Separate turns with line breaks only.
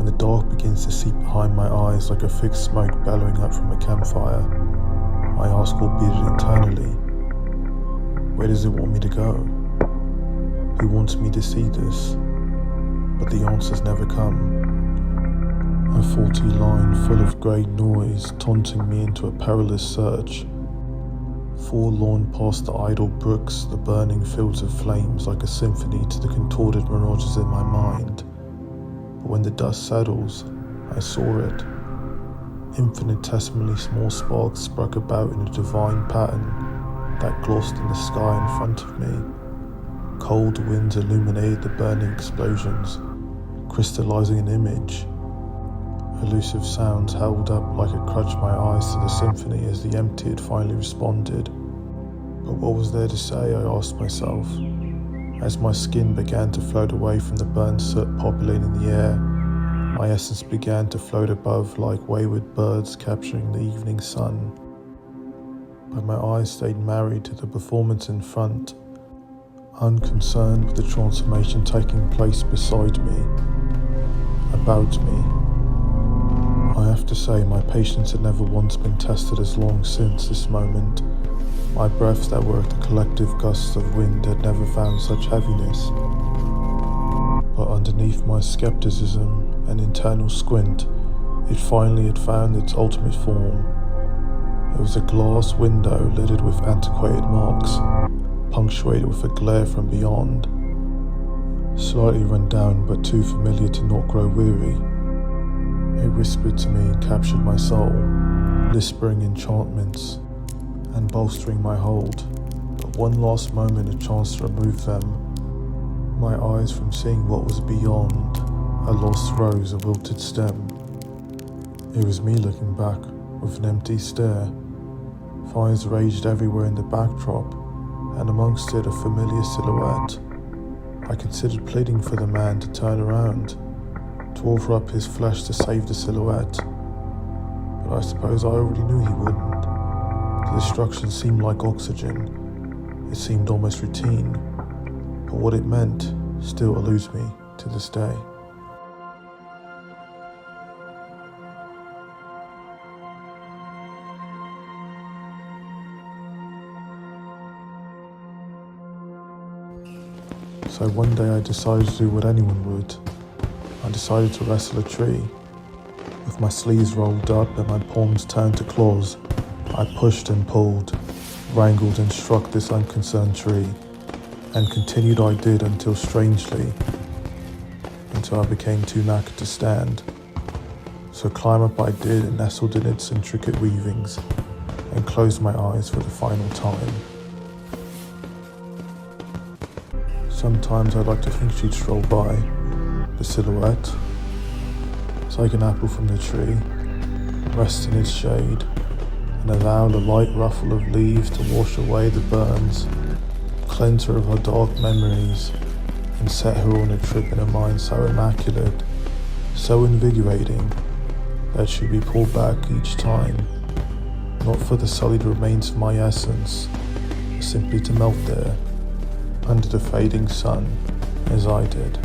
the dark begins to seep behind my eyes like a thick smoke bellowing up from a campfire, I ask, albeit internally, where does it want me to go? Who wants me to see this? But the answers never come. A faulty line full of grey noise taunting me into a perilous search. Forlorn past the idle brooks, the burning fields of flames like a symphony to the contorted mirages in my mind. But when the dust settles, I saw it. Infinitesimally small sparks struck about in a divine pattern that glossed in the sky in front of me. Cold winds illuminated the burning explosions, crystallizing an image. Elusive sounds held up like it crutched my eyes to the symphony as the empty had finally responded. But what was there to say, I asked myself. As my skin began to float away from the burnt soot populating the air, my essence began to float above like wayward birds capturing the evening sun. But my eyes stayed married to the performance in front, unconcerned with the transformation taking place beside me, about me. I have to say, my patience had never once been tested as long since this moment. My breaths that were the collective gusts of wind had never found such heaviness. But underneath my skepticism and internal squint, it finally had found its ultimate form. It was a glass window littered with antiquated marks, punctuated with a glare from beyond. Slightly run down but too familiar to not grow weary. It whispered to me and captured my soul, lispering enchantments and bolstering my hold. But one last moment, a chance to remove them, my eyes from seeing what was beyond a lost rose, a wilted stem. It was me looking back with an empty stare. Fires raged everywhere in the backdrop, and amongst it a familiar silhouette. I considered pleading for the man to turn around, to offer up his flesh to save the silhouette, but I suppose I already knew he wouldn't. The destruction seemed like oxygen. It seemed almost routine, but what it meant still eludes me to this day. So one day I decided to do what anyone would. I decided to wrestle a tree. With my sleeves rolled up and my palms turned to claws, I pushed and pulled, wrangled and struck this unconcerned tree, and continued I did until I became too knackered to stand. So climb up I did and nestled in its intricate weavings, and closed my eyes for the final time. Sometimes I'd like to think she'd stroll by, the silhouette, take an apple from the tree, rest in its shade, and allow the light ruffle of leaves to wash away the burns, cleanse her of her dark memories, and set her on a trip in a mind so immaculate, so invigorating, that she'd be pulled back each time, not for the sullied remains of my essence, but simply to melt there, under the fading sun, as I did.